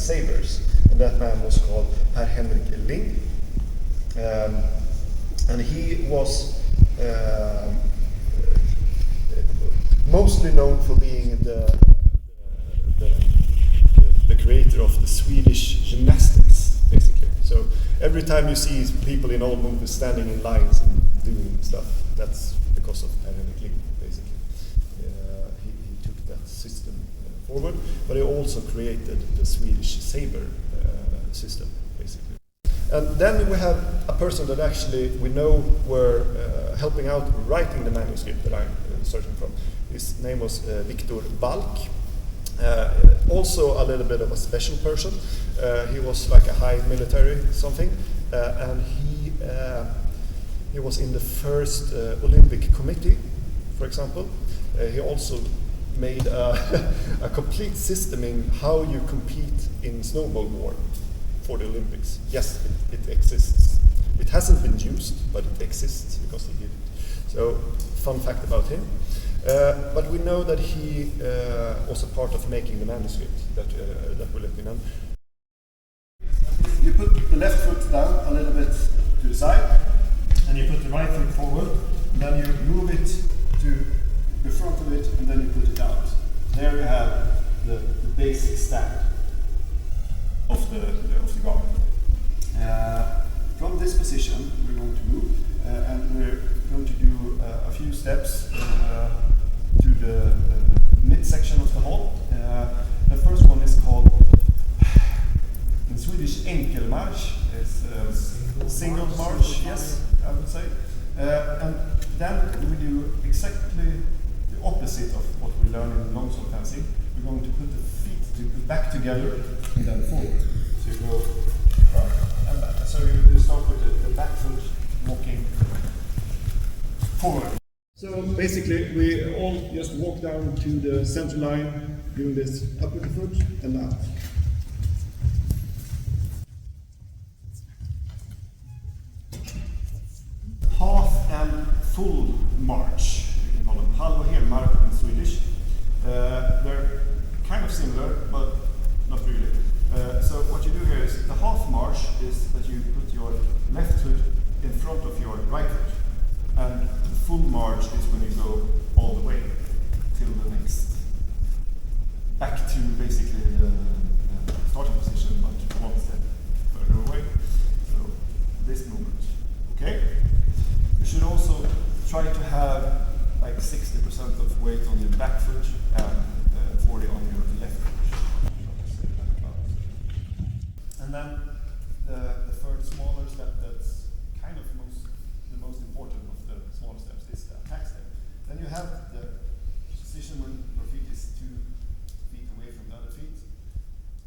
sabers, and that man was called Henrik Ling, and he was mostly known for being the creator of the Swedish gymnastics, basically. So every time you see people in old movies standing in lines and doing stuff, that's because of Henrik Ling, basically. He took that system forward, but he also created the Swedish saber system, basically. And then we have a person that actually we know were helping out writing the manuscript that I'm searching from. His name was Viktor Balck. Also a little bit of a special person. He was like a high military something, and he was in the first Olympic committee, for example. He also made a complete system in how you compete in snowball war for the Olympics. Yes, it exists. It hasn't been used, but it exists because he did it. So, fun fact about him. But we know that he was a part of making the manuscript that we're looking at. You put the left foot down a little bit to the side, and you put the right foot forward, and then you move it to the front of it, and then you put it out. There you have the basic stand of the garment. From this position, we're going to move, and we're going to do a few steps to the midsection of the hall. The first one is called, in Swedish, enkelmarsch. It's single march, yes, I would say. And then we do exactly the opposite of what we learn in longsword fencing. We're going to put the feet back together and then forward. So you go front and back. So you start with the back foot walking forward. So basically, we all just walk down to the center line, doing this up with the foot and out. Half and full march, you can call them halv och helmarsch in Swedish. They're kind of similar, but not really. So what you do here is, the half march is that you put your left foot in front of your right foot. And the full march is when you go all the way till the next, back to basically the starting position, but one step further away. So this movement, okay? You should also try to have like 60% of weight on your back foot and 40 on your left foot. And then the third smaller step that's kind of the most important of the small steps is the attack step. Then you have the position when your feet is 2 feet away from the other feet.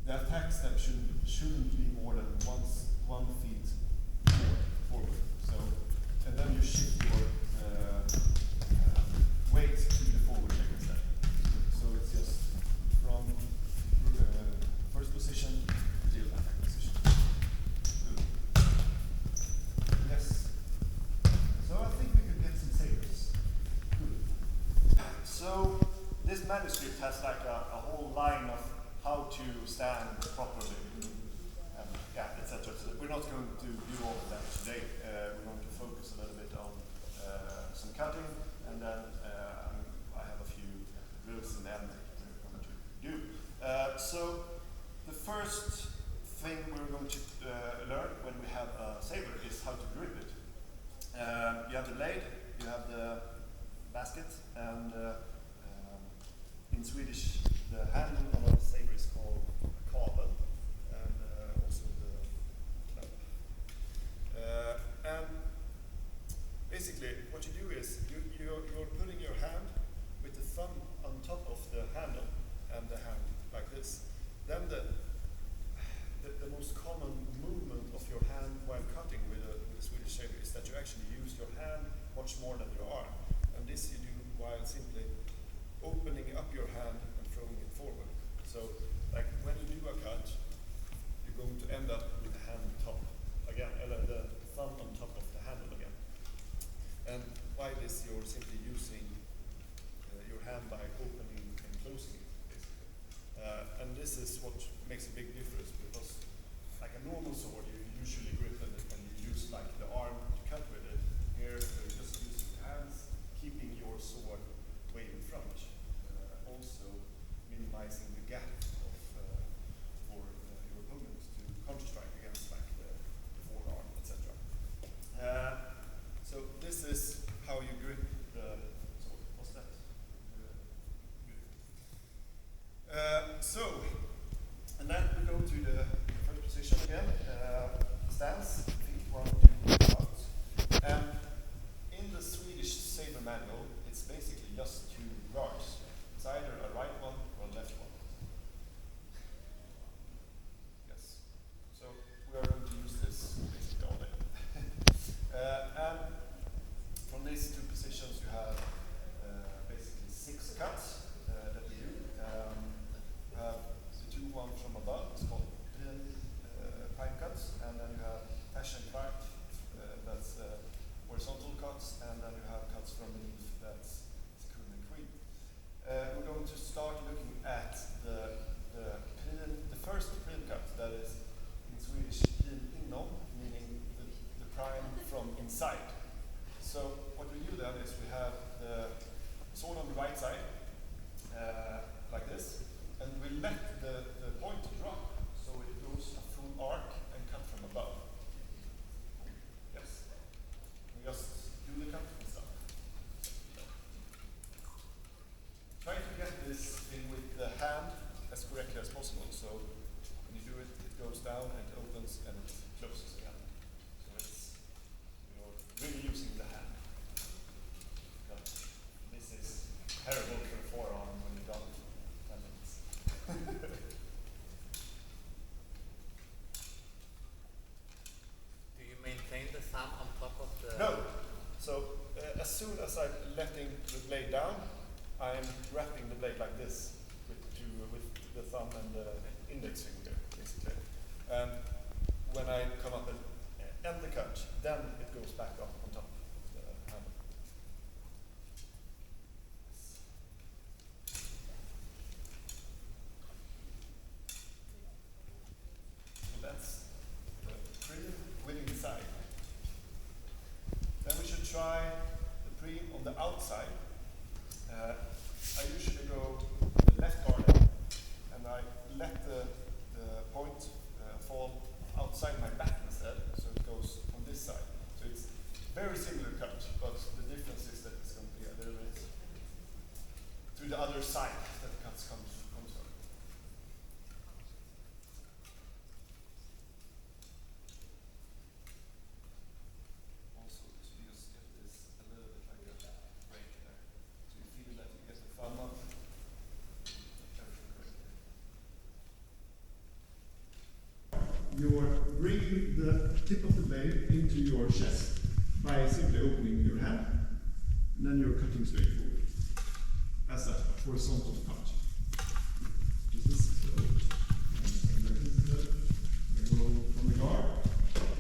The attack step shouldn't be more than 1 feet forward. So, and then you shift your weight to the forward leg instead. So it's just from first position to attack position. Good. Yes. So I think we could get some sabers. Good. So this manuscript has like a whole line of how to stand properly, and yeah, etc. So we're not going to do all of that today. We're going to focus a little bit on some cutting, and then I have a few drills in the end we're going to do. So the first thing we're going to learn when we have a saber is how to grip it. You have the blade, you have the basket, and in Swedish the handle of a saber is called a kabel, and also the knap. And basically what you do is you're putting your hand with the thumb on top of the handle and the hand like this. Then the most common movement of your hand while cutting with a Swedish saber is that you actually use your hand much more than your arm. And this you do while simply opening up your hand and throwing it forward. So like when you do a cut, you're going to end up with the hand on top again, the thumb on top of the handle again. And by this you're simply using your hand by opening and closing it, basically. And this is what makes a big difference because, like a normal sword, you usually grip it and you use like the arm to cut with it. Here, you just use your hands, keeping your sword way in front, also minimizing the gap for your opponent to counter-strike against, like the forearm, etc. So this is how you grip the sword. What's that? And then we go to the first position again. Stance, feet 1, 2, out. And in the Swedish saber manual, it's basically just 2 guards. It's either a right one or a left one. Yes. So we are going to use this basically all day. And from these 2 positions, you have basically 6 cuts that we do. You have the 2 ones from above, it's called pine cuts, and then you have Pehr and Balck, that's horizontal cuts, and then you have cuts from beneath, that's Instruktion and queen. We're going to start looking at the first prime cut, that is in Swedish inom, meaning the prime from inside. So what we do then is we have the sword on the right side, like this, and we let the point drop, so it goes a full arc and cut from above. Yes. We just do the cut and stuff. Try to get this in with the hand as correctly as possible, so when you do it, it goes down and it opens and it closes again. So you're really using the hand. But this is terrible for the forearm when you're done 10 minutes. Do you maintain the thumb on top of the... No. So as soon as I'm letting the blade down, I'm wrapping the blade like this with the thumb and the index finger, basically. And when I come up and end the cut, then it goes back up on top of the handle. So that's the prim with inside. Then we should try the prim on the outside. I usually go the left guard and I let the point fall outside my back instead, so it goes on this side. So it's very similar cut, but the difference is that it's going to be a little bit to the other side that the cuts comes from. Also, to just get this a little bit like a break there. So you feel that you get the thumb up. You're bringing the tip of the blade into your chest by simply opening your hand, and then you're cutting straight forward as a horizontal cut. Just this. Go from the guard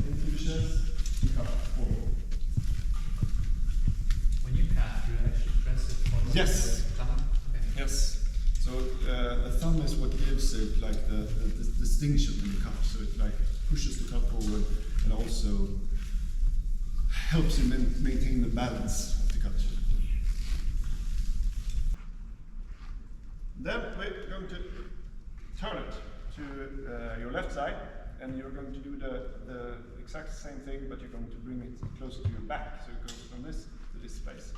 into the chest and cut forward. When you cut, you actually press it forward? Yes. With the thumb? Okay. Yes. So the thumb is what gives it like the distinction in the cut. So it like pushes the cut forward and also helps you maintain the balance of the cut. Then we're going to turn it to your left side, and you're going to do the exact same thing, but you're going to bring it closer to your back, so it goes from this to this place.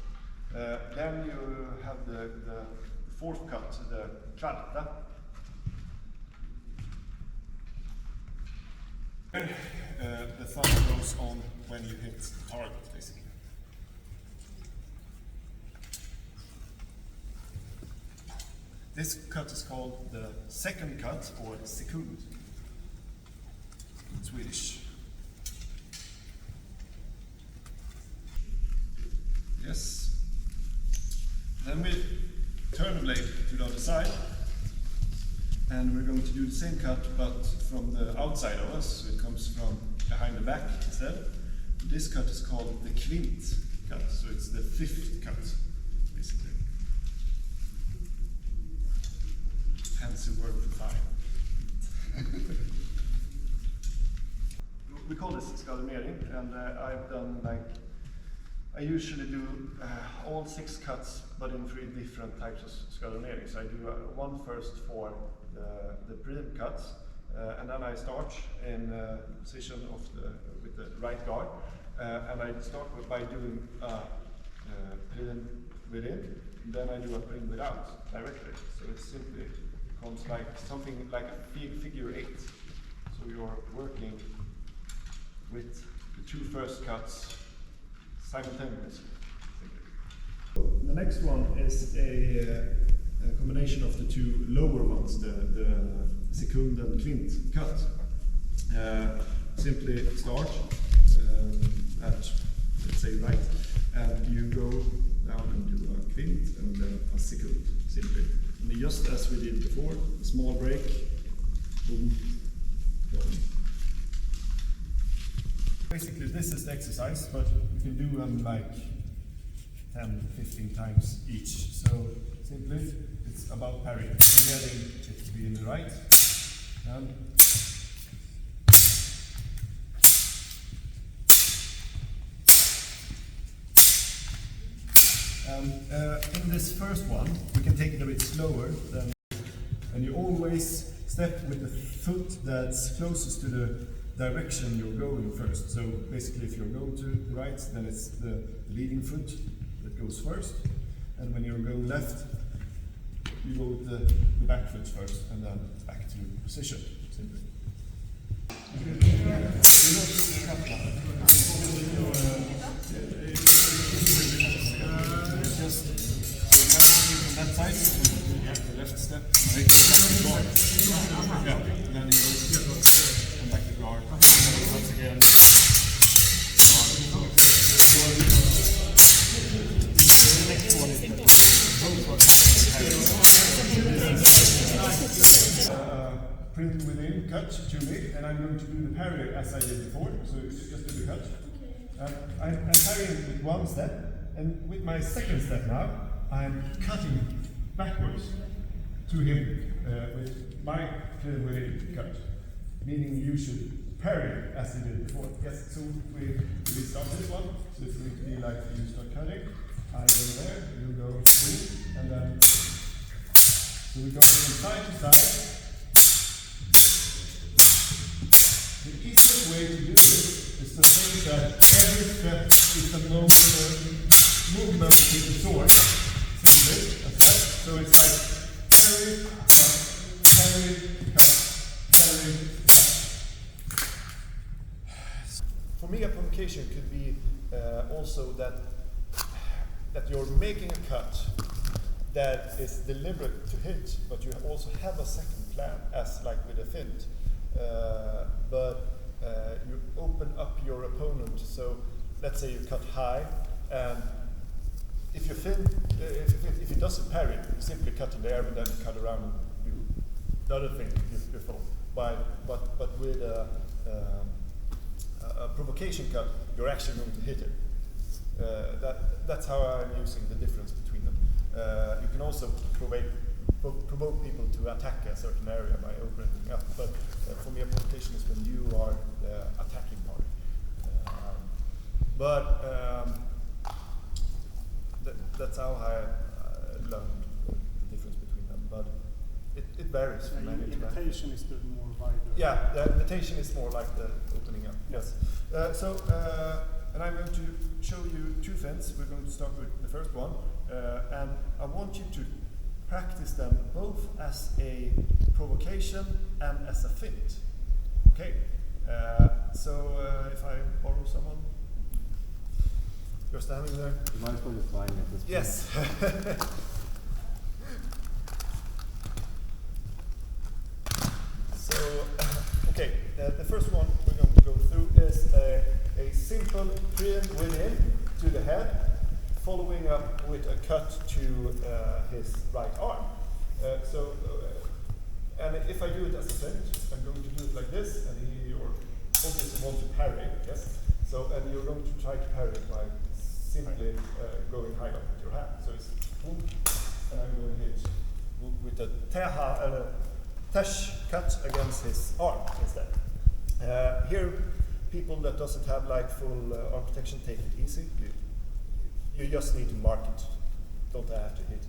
Then you have the fourth cut, the kvarta. The thumb goes on when you hit the target, basically. This cut is called the second cut, or sekund in Swedish. Yes. Then we turn the blade to the other side, and we're going to do the same cut, but from the outside of us, so it comes from behind the back instead. This cut is called the kvint cut, so it's the fifth cut, basically. Fancy word for five. we call this skadonering, and I've done like, I usually do all 6 cuts, but in 3 different types of skadonering. So I do one first for the prelim cuts, and then I start in position of with the right guard, and I start by doing prelim within, then I do a prelim without directly. So it simply becomes like something like a figure 8. So you're working with the 2 first cuts simultaneously. The next one is a combination of the 2 lower ones, the sekund and kvint cut. Simply start at, let's say, right, and you go down and do a kvint and then a sekund, simply. And just as we did before, a small break, boom, boom. Basically, this is the exercise, but you can do them like 10, 15 times each. So simply, it's about parrying, getting it to be in the right, and in this first one, we can take it a bit slower than, and you always step with the foot that's closest to the direction you're going first. So basically, if you're going to the right, then it's the leading foot that goes first, and when you're going left, you go with the back foot first, and then back to position, simply. Just from that side, you have the left step, right guard. Yeah, and then you come back to guard. Once again, the next one is print within, cut to me, and I'm going to do the parry as I did before. So just do the cut. I'm parrying with one step. And with my second step now, I'm cutting backwards to him with my within cut, meaning you should parry as you did before. Yes, so we start this one, so it's going to be like you start cutting, I go there, you go through, and then, so we go from side to side. The easiest way to do this is to think that every step is a movement with the sword, simply, a step. So it's like parry, cut, parry, cut, parry, cut. For me, a provocation could be also that you're making a cut that is deliberate to hit, but you also have a second plan, as like with a fint. But you open up your opponent. So let's say you cut high, and if you if he doesn't parry, you simply cut in the air and then cut around and do the other thing you thought. But with a provocation cut, you're actually going to hit it. That's how I'm using the difference between them. You can also provoke people to attack a certain area by opening up, but for me a provocation is when you are the attacking party. That's how I learned the difference between them, but it varies from many to many. Imitation is the more wider. Yeah, the imitation is more like the opening up. Yes. And I'm going to show you 2 fints. We're going to start with the first one, and I want you to practice them both as a provocation and as a fint. Okay. If I borrow someone. You're standing there? You might as well just line at this point. Yes. Okay, the first one we're going to go through is a simple prim within to the head, following up with a cut to his right arm. And if I do it as a fint, I'm going to do it like this, and you're obviously want to parry, yes? And you're going to try to parry it by simply going high up with your hand. So it's boom, and I'm going to hit with a tesh cut against his arm instead. Here people that doesn't have like full architecture take it easy. You just need to mark it. Don't have to hit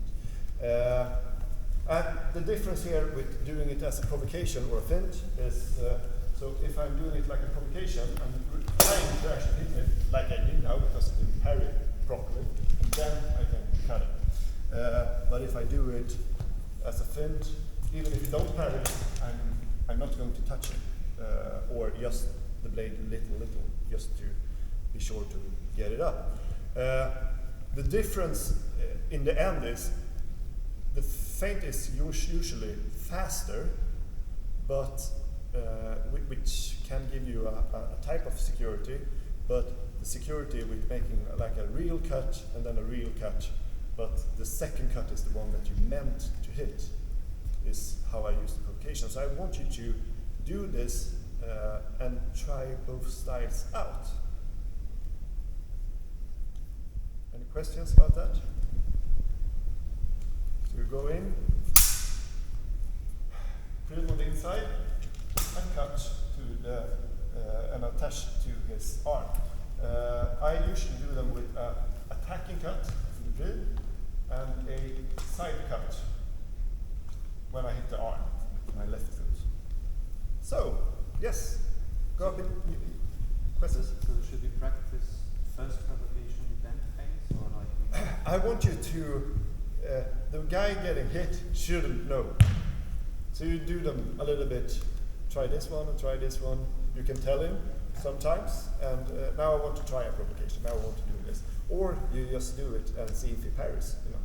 it. And the difference here with doing it as a provocation or a feint is, so if I'm doing it like a provocation, I'm trying to actually hit it like I did now because I didn't parry it properly, and then I can cut it. But if I do it as a feint, even if you don't parry it, I'm not going to touch it, or just the blade little, just to be sure to get it up. The difference in the end is the feint is usually faster, but which can give you a type of security, but the security with making like a real cut and then a real cut, but the second cut is the one that you meant to hit, is how I use the provocation. So I want you to do this and try both styles out. Any questions about that? So you go in, put it on the inside, and cut to the and attach to his arm. I usually do them with an attacking cut in the drill and a side cut when I hit the arm with my left foot. So, yes, go up in questions? So should you practice first provocation, then feint, or like? I want you to, the guy getting hit shouldn't know. So you do them a little bit, try this one and try this one. You can tell him sometimes, and now I want to try a provocation, now I want to do this. Or you just do it and see if he parries, you know.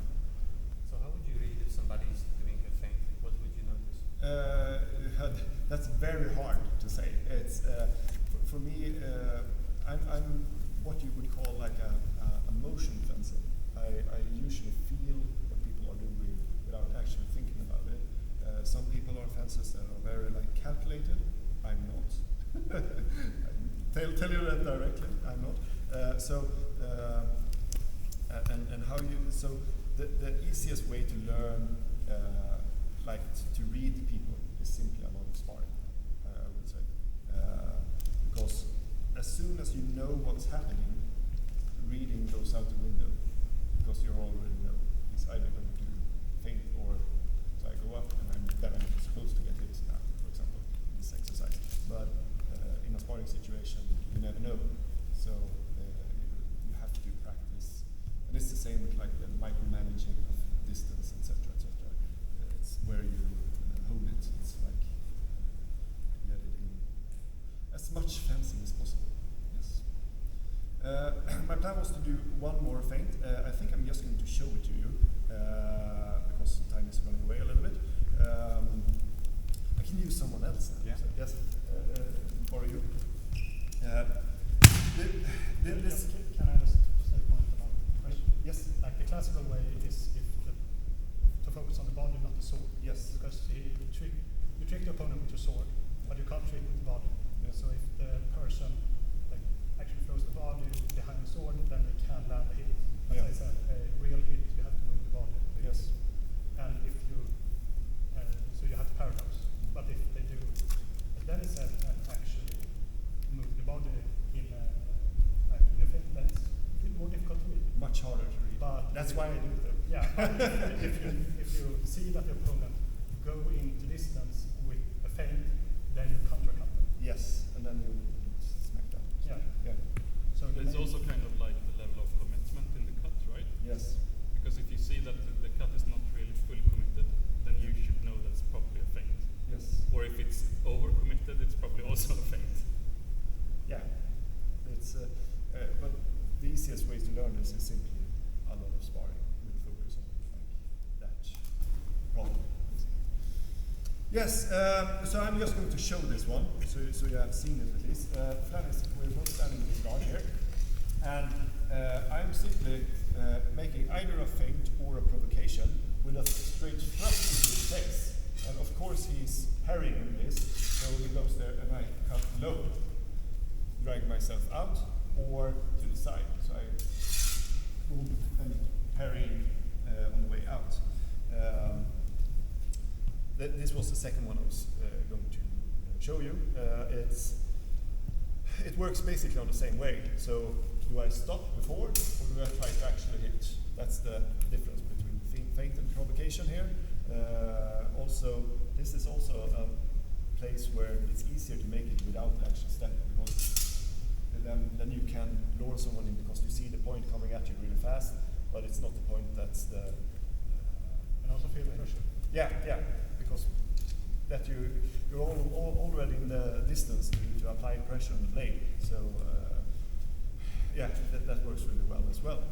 So how would you read if somebody's doing a feint? What would you notice? That's very hard to say. It's for me. I'm what you would call like a motion fencing. I usually feel what people are doing without actually thinking about it. Some people are fencers that are very like calculated. I'm not. Tell you that directly. I'm not. And how you the easiest way to learn to read people is simply a lot of sparring. I would say because as soon as you know what's happening, reading goes out the window because you already know he's either going to feint or so I go up and I'm supposed to get hit now, for example, in this exercise. But in a sparring situation, you never know. So you have to do practice. And it's the same with like the micromanaging of distance, etc., etc. It's where you hone it. It's like get it in as much fencing as possible. Yes. My plan was to do one more feint. I think I'm just going to show it to you because time is running away a little bit. I can use someone else now. Yeah. So, yes. Or you. Can I just say a point about the question? Yes. Like the classical way is to focus on the body, not the sword. Yes. Because you trick the opponent with your sword, but you can't trick with the body. Yeah. So if the person actually throws the body behind the sword, then they can land a hit. As I said, a real hit, you have to move the body. Yes. And if you, so you have to paradox. But if they do, as Dennis said, and actually move the body in a feint, that's more difficult to read. Much harder to read. But that's why I do it though. Yeah, but if you see that the opponent go into distance with a feint, then you countercut them. Yes, and then you smack down. Yeah. Yeah. So It's also kind of like the level of commitment in the cut, right? Yes. Because if you see that the cut is not really fully committed, then you should know that's probably a feint. Yes. Or if it's over committed, it's probably also a feint. Yeah. It's but the easiest way to learn this is simply a lot of sparring with focus on like that problem. Yes, so I'm just going to show this one, so you have seen it at least. The plan is we're both standing in the guard here, and I'm simply making either a feint or a provocation with a straight thrust into his face. And of course he's parrying this, so he goes there and I cut low, drag myself out, or to the side. So I move and parrying on the way out. This was the second one I was going to show you. it works basically on the same way. So do I stop before, or do I try to actually hit? That's the difference between feint and provocation here. Also, this is also a place where it's easier to make it without the actual step, because then you can lure someone in because you see the point coming at you really fast, but it's not the point that's the... and also feel the pressure. Yeah, because that you're already in the distance to apply pressure on the blade. So yeah, that works really well as well.